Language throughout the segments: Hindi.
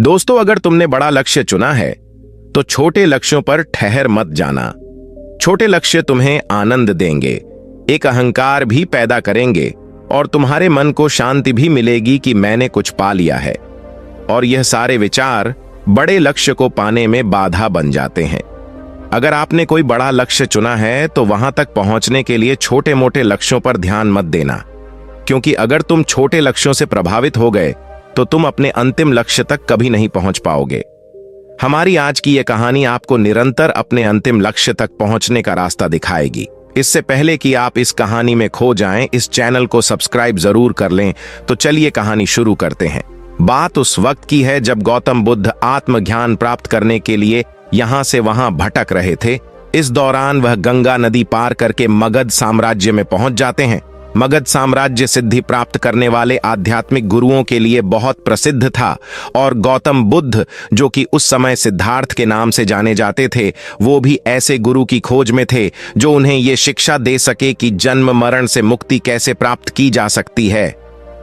दोस्तों, अगर तुमने बड़ा लक्ष्य चुना है तो छोटे लक्ष्यों पर ठहर मत जाना। छोटे लक्ष्य तुम्हें आनंद देंगे, एक अहंकार भी पैदा करेंगे और तुम्हारे मन को शांति भी मिलेगी कि मैंने कुछ पा लिया है। और यह सारे विचार बड़े लक्ष्य को पाने में बाधा बन जाते हैं। अगर आपने कोई बड़ा लक्ष्य चुना है तो वहां तक पहुंचने के लिए छोटे मोटे लक्ष्यों पर ध्यान मत देना, क्योंकि अगर तुम छोटे लक्ष्यों से प्रभावित हो गए तो तुम अपने अंतिम लक्ष्य तक कभी नहीं पहुंच पाओगे। हमारी आज की यह कहानी आपको निरंतर अपने अंतिम लक्ष्य तक पहुंचने का रास्ता दिखाएगी। इससे पहले कि आप इस कहानी में खो जाएं, इस चैनल को सब्सक्राइब जरूर कर लें। तो चलिए कहानी शुरू करते हैं। बात उस वक्त की है जब गौतम बुद्ध आत्मज्ञान प्राप्त करने के लिए यहां से वहां भटक रहे थे। इस दौरान वह गंगा नदी पार करके मगध साम्राज्य में पहुंच जाते हैं। मगध साम्राज्य सिद्धि प्राप्त करने वाले आध्यात्मिक गुरुओं के लिए बहुत प्रसिद्ध था और गौतम बुद्ध, जो कि उस समय सिद्धार्थ के नाम से जाने जाते थे, वो भी ऐसे गुरु की खोज में थे जो उन्हें ये शिक्षा दे सके कि जन्म मरण से मुक्ति कैसे प्राप्त की जा सकती है।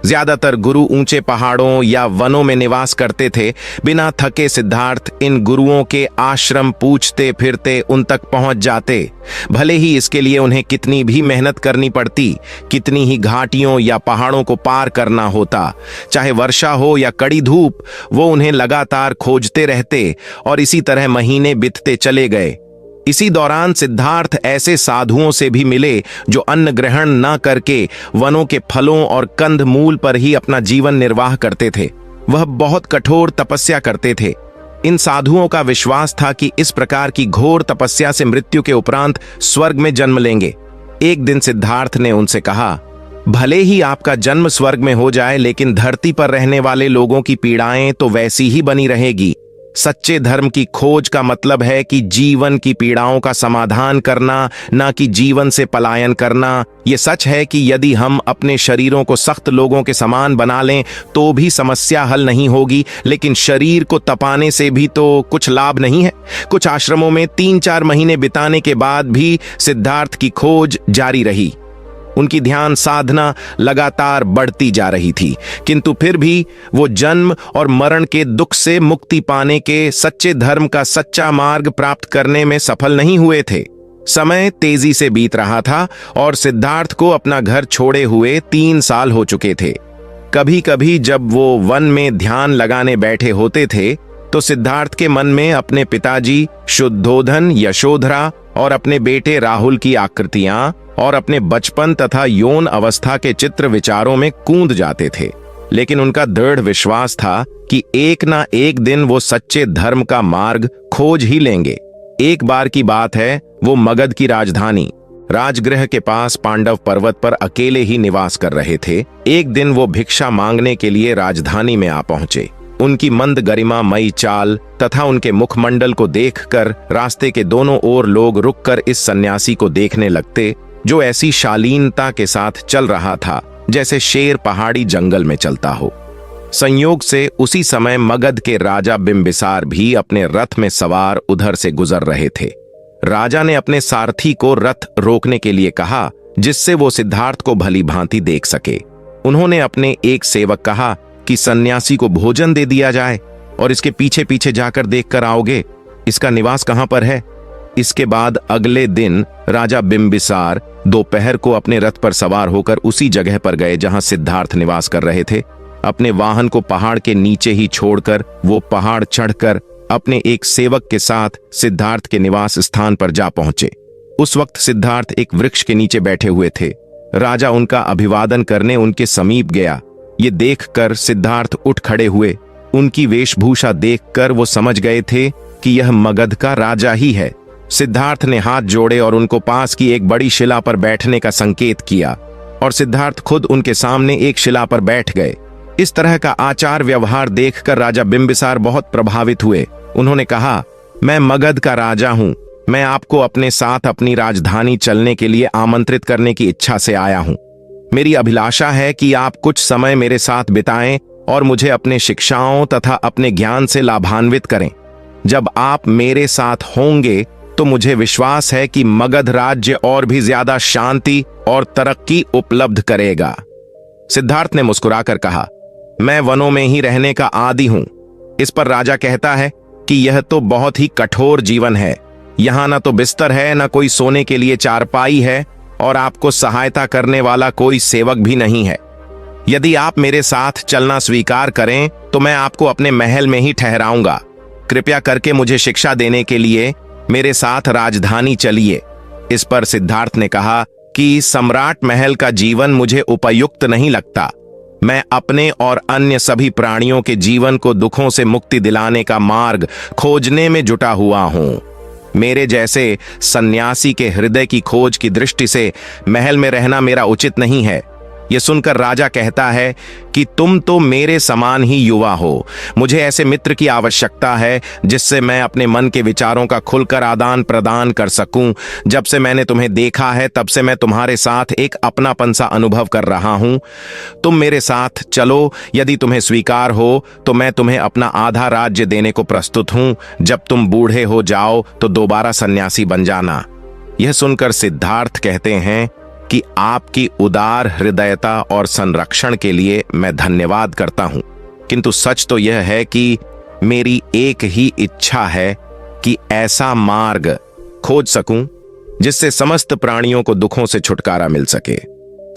ज्यादातर गुरु ऊंचे पहाड़ों या वनों में निवास करते थे। बिना थके सिद्धार्थ इन गुरुओं के आश्रम पूछते फिरते उन तक पहुंच जाते। भले ही इसके लिए उन्हें कितनी भी मेहनत करनी पड़ती, कितनी ही घाटियों या पहाड़ों को पार करना होता, चाहे वर्षा हो या कड़ी धूप, वो उन्हें लगातार खोजते रहते और इसी तरह महीने बीतते चले गए। इसी दौरान सिद्धार्थ ऐसे साधुओं से भी मिले जो अन्न ग्रहण न करके वनों के फलों और कंद मूल पर ही अपना जीवन निर्वाह करते थे। वह बहुत कठोर तपस्या करते थे। इन साधुओं का विश्वास था कि इस प्रकार की घोर तपस्या से मृत्यु के उपरांत स्वर्ग में जन्म लेंगे। एक दिन सिद्धार्थ ने उनसे कहा, भले ही आपका जन्म स्वर्ग में हो जाए, लेकिन धरती पर रहने वाले लोगों की पीड़ाएं तो वैसी ही बनी रहेगी। सच्चे धर्म की खोज का मतलब है कि जीवन की पीड़ाओं का समाधान करना, ना कि जीवन से पलायन करना। यह सच है कि यदि हम अपने शरीरों को सख्त लोगों के समान बना लें तो भी समस्या हल नहीं होगी, लेकिन शरीर को तपाने से भी तो कुछ लाभ नहीं है। कुछ आश्रमों में 3-4 महीने बिताने के बाद भी सिद्धार्थ की खोज जारी रही। उनकी ध्यान साधना लगातार बढ़ती जा रही थी, किंतु फिर भी वो जन्म और मरण के दुख से मुक्ति पाने के सच्चे धर्म का सच्चा मार्ग प्राप्त करने में सफल नहीं हुए थे। समय तेजी से बीत रहा था और सिद्धार्थ को अपना घर छोड़े हुए 3 साल हो चुके थे। कभी कभी जब वो वन में ध्यान लगाने बैठे होते थे तो सिद्धार्थ के मन में अपने पिताजी शुद्धोधन, यशोधरा और अपने बेटे राहुल की आकृतियां और अपने बचपन तथा यौन अवस्था के चित्र विचारों में कूद जाते थे। लेकिन उनका दृढ़ विश्वास था कि एक ना एक दिन वो सच्चे धर्म का मार्ग खोज ही लेंगे। एक बार की बात है, वो मगध की राजधानी राजगृह के पास पांडव पर्वत पर अकेले ही निवास कर रहे थे। एक दिन वो भिक्षा मांगने के लिए राजधानी में आ पहुंचे। उनकी मंद गरिमा मई चाल तथा उनके मुखमंडल को देखकर रास्ते के दोनों ओर लोग रुककर इस सन्यासी को देखने लगते, जो ऐसी शालीनता के साथ चल रहा था जैसे शेर पहाड़ी जंगल में चलता हो। संयोग से उसी समय मगध के राजा बिंबिसार भी अपने रथ में सवार उधर से गुजर रहे थे। राजा ने अपने सारथी को रथ रोकने के लिए कहा, जिससे वो सिद्धार्थ को भली भांति देख सके। उन्होंने अपने एक सेवक कहा कि सन्यासी को भोजन दे दिया जाए और इसके पीछे पीछे जाकर देखकर आओगे, इसका निवास कहां पर है। इसके बाद अगले दिन राजा बिंबिसार दोपहर को अपने रथ पर सवार होकर उसी जगह पर गए जहां सिद्धार्थ निवास कर रहे थे। अपने वाहन को पहाड़ के नीचे ही छोड़कर वो पहाड़ चढ़कर अपने एक सेवक के साथ सिद्धार्थ के निवास स्थान पर जा पहुंचे। उस वक्त सिद्धार्थ एक वृक्ष के नीचे बैठे हुए थे। राजा उनका अभिवादन करने उनके समीप गया। ये देखकर सिद्धार्थ उठ खड़े हुए। उनकी वेशभूषा देखकर वो समझ गए थे कि यह मगध का राजा ही है। सिद्धार्थ ने हाथ जोड़े और उनको पास की एक बड़ी शिला पर बैठने का संकेत किया और सिद्धार्थ खुद उनके सामने एक शिला पर बैठ गए। इस तरह का आचार व्यवहार देखकर राजा बिंबिसार बहुत प्रभावित हुए। उन्होंने कहा, मैं मगध का राजा हूं। मैं आपको अपने साथ अपनी राजधानी चलने के लिए आमंत्रित करने की इच्छा से आया हूं। मेरी अभिलाषा है कि आप कुछ समय मेरे साथ बिताएं और मुझे अपने शिक्षाओं तथा अपने ज्ञान से लाभान्वित करें। जब आप मेरे साथ होंगे तो मुझे विश्वास है कि मगध राज्य और भी ज्यादा शांति और तरक्की उपलब्ध करेगा। सिद्धार्थ ने मुस्कुराकर कहा, मैं वनों में ही रहने का आदी हूं। इस पर राजा कहता है कि यह तो बहुत ही कठोर जीवन है। यहाँ न तो बिस्तर है, न कोई सोने के लिए चारपाई है, और आपको सहायता करने वाला कोई सेवक भी नहीं है। यदि आप मेरे साथ चलना स्वीकार करें तो मैं आपको अपने महल में ही ठहराऊंगा। कृपया करके मुझे शिक्षा देने के लिए मेरे साथ राजधानी चलिए। इस पर सिद्धार्थ ने कहा कि सम्राट महल का जीवन मुझे उपयुक्त नहीं लगता। मैं अपने और अन्य सभी प्राणियों के जीवन को दुखों से मुक्ति दिलाने का मार्ग खोजने में जुटा हुआ हूं। मेरे जैसे सन्यासी के हृदय की खोज की दृष्टि से महल में रहना मेरा उचित नहीं है। यह सुनकर राजा कहता है कि तुम तो मेरे समान ही युवा हो। मुझे ऐसे मित्र की आवश्यकता है जिससे मैं अपने मन के विचारों का खुलकर आदान प्रदान कर सकूं। जब से मैंने तुम्हें देखा है तब से मैं तुम्हारे साथ एक अपनापन सा अनुभव कर रहा हूं। तुम मेरे साथ चलो। यदि तुम्हें स्वीकार हो तो मैं तुम्हें अपना आधा राज्य देने को प्रस्तुत हूं। जब तुम बूढ़े हो जाओ तो दोबारा सन्यासी बन जाना। यह सुनकर सिद्धार्थ कहते हैं कि आपकी उदार हृदयता और संरक्षण के लिए मैं धन्यवाद करता हूं, किंतु सच तो यह है कि मेरी एक ही इच्छा है कि ऐसा मार्ग खोज सकूं जिससे समस्त प्राणियों को दुखों से छुटकारा मिल सके।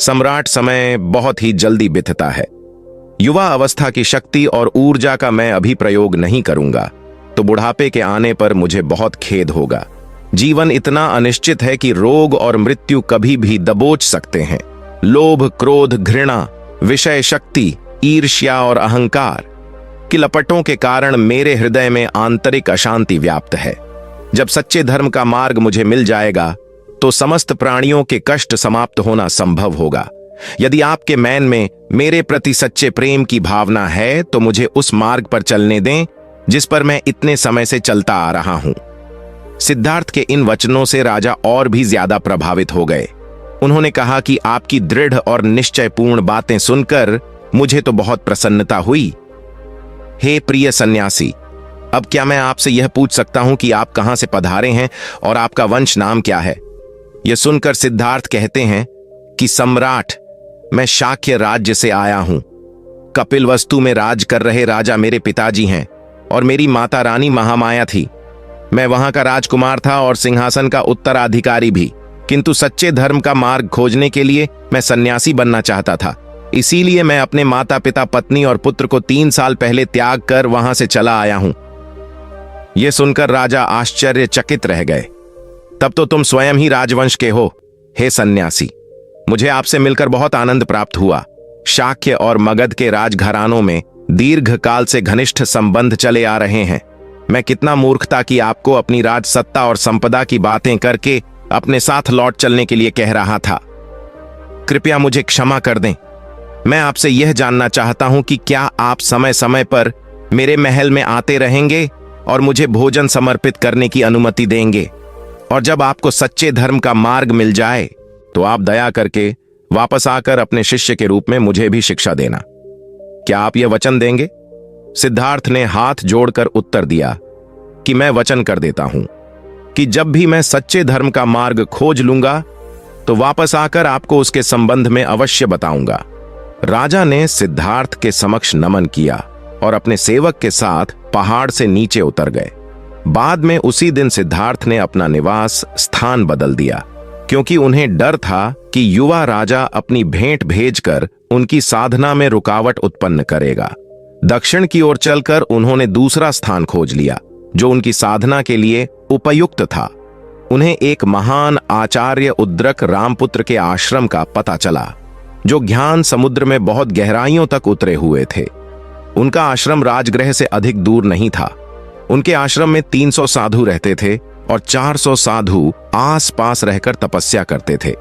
सम्राट समय बहुत ही जल्दी बीतता है। युवा अवस्था की शक्ति और ऊर्जा का मैं अभी प्रयोग नहीं करूंगा तो बुढ़ापे के आने पर मुझे बहुत खेद होगा। जीवन इतना अनिश्चित है कि रोग और मृत्यु कभी भी दबोच सकते हैं। लोभ, क्रोध, घृणा, विषय शक्ति, ईर्ष्या और अहंकार की लपटों के कारण मेरे हृदय में आंतरिक अशांति व्याप्त है। जब सच्चे धर्म का मार्ग मुझे मिल जाएगा तो समस्त प्राणियों के कष्ट समाप्त होना संभव होगा। यदि आपके मन में मेरे प्रति सच्चे प्रेम की भावना है तो मुझे उस मार्ग पर चलने दें जिस पर मैं इतने समय से चलता आ रहा हूं। सिद्धार्थ के इन वचनों से राजा और भी ज्यादा प्रभावित हो गए। उन्होंने कहा कि आपकी दृढ़ और निश्चयपूर्ण बातें सुनकर मुझे तो बहुत प्रसन्नता हुई। हे प्रिय सन्यासी, अब क्या मैं आपसे यह पूछ सकता हूं कि आप कहां से पधारे हैं और आपका वंश नाम क्या है? यह सुनकर सिद्धार्थ कहते हैं कि सम्राट, मैं शाक्य राज्य से आया हूं। कपिलवस्तु में राज कर रहे राजा मेरे पिताजी हैं और मेरी माता रानी महामाया थी। मैं वहां का राजकुमार था और सिंहासन का उत्तराधिकारी भी, किंतु सच्चे धर्म का मार्ग खोजने के लिए मैं सन्यासी बनना चाहता था। इसीलिए मैं अपने माता पिता, पत्नी और पुत्र को 3 साल पहले त्याग कर वहां से चला आया हूं। यह सुनकर राजा आश्चर्यचकित रह गए। तब तो तुम स्वयं ही राजवंश के हो। हे सन्यासी, मुझे आपसे मिलकर बहुत आनंद प्राप्त हुआ। शाक्य और मगध के राजघरानों में दीर्घ काल से घनिष्ठ संबंध चले आ रहे हैं। मैं कितना मूर्ख था कि आपको अपनी राज सत्ता और संपदा की बातें करके अपने साथ लौट चलने के लिए कह रहा था। कृपया मुझे क्षमा कर दें। मैं आपसे यह जानना चाहता हूं कि क्या आप समय समय पर मेरे महल में आते रहेंगे और मुझे भोजन समर्पित करने की अनुमति देंगे, और जब आपको सच्चे धर्म का मार्ग मिल जाए तो आप दया करके वापस आकर अपने शिष्य के रूप में मुझे भी शिक्षा देना। क्या आप यह वचन देंगे? सिद्धार्थ ने हाथ जोड़कर उत्तर दिया कि मैं वचन कर देता हूं कि जब भी मैं सच्चे धर्म का मार्ग खोज लूंगा तो वापस आकर आपको उसके संबंध में अवश्य बताऊंगा। राजा ने सिद्धार्थ के समक्ष नमन किया और अपने सेवक के साथ पहाड़ से नीचे उतर गए। बाद में उसी दिन सिद्धार्थ ने अपना निवास स्थान बदल दिया, क्योंकि उन्हें डर था कि युवा राजा अपनी भेंट भेजकर उनकी साधना में रुकावट उत्पन्न करेगा। दक्षिण की ओर चलकर उन्होंने दूसरा स्थान खोज लिया जो उनकी साधना के लिए उपयुक्त था। उन्हें एक महान आचार्य उद्रक रामपुत्र के आश्रम का पता चला, जो ज्ञान समुद्र में बहुत गहराइयों तक उतरे हुए थे। उनका आश्रम राजगृह से अधिक दूर नहीं था। उनके आश्रम में 300 साधु रहते थे और 400 साधु आसपास रहकर तपस्या करते थे।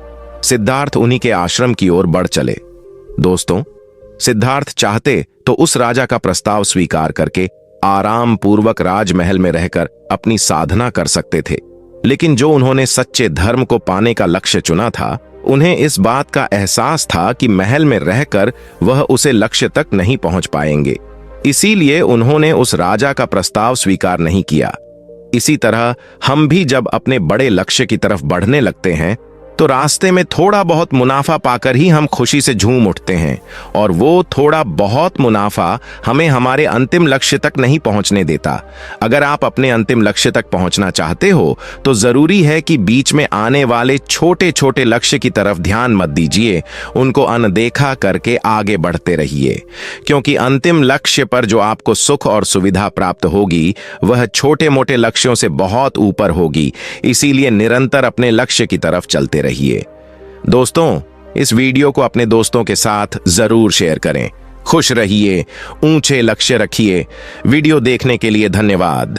सिद्धार्थ उन्हीं के आश्रम की ओर बढ़ चले। दोस्तों, सिद्धार्थ चाहते तो उस राजा का प्रस्ताव स्वीकार करके आराम पूर्वक राजमहल में रहकर अपनी साधना कर सकते थे, लेकिन जो उन्होंने सच्चे धर्म को पाने का लक्ष्य चुना था, उन्हें इस बात का एहसास था कि महल में रहकर वह उसे लक्ष्य तक नहीं पहुंच पाएंगे। इसीलिए उन्होंने उस राजा का प्रस्ताव स्वीकार नहीं किया। इसी तरह हम भी जब अपने बड़े लक्ष्य की तरफ बढ़ने लगते हैं तो रास्ते में थोड़ा बहुत मुनाफा पाकर ही हम खुशी से झूम उठते हैं, और वो थोड़ा बहुत मुनाफा हमें हमारे अंतिम लक्ष्य तक नहीं पहुंचने देता। अगर आप अपने अंतिम लक्ष्य तक पहुंचना चाहते हो तो जरूरी है कि बीच में आने वाले छोटे छोटे लक्ष्य की तरफ ध्यान मत दीजिए, उनको अनदेखा करके आगे बढ़ते रहिए, क्योंकि अंतिम लक्ष्य पर जो आपको सुख और सुविधा प्राप्त होगी वह छोटे मोटे लक्ष्यों से बहुत ऊपर होगी। इसीलिए निरंतर अपने लक्ष्य की तरफ चलते रहिए। दोस्तों, इस वीडियो को अपने दोस्तों के साथ जरूर शेयर करें। खुश रहिए, ऊंचे लक्ष्य रखिए। वीडियो देखने के लिए धन्यवाद।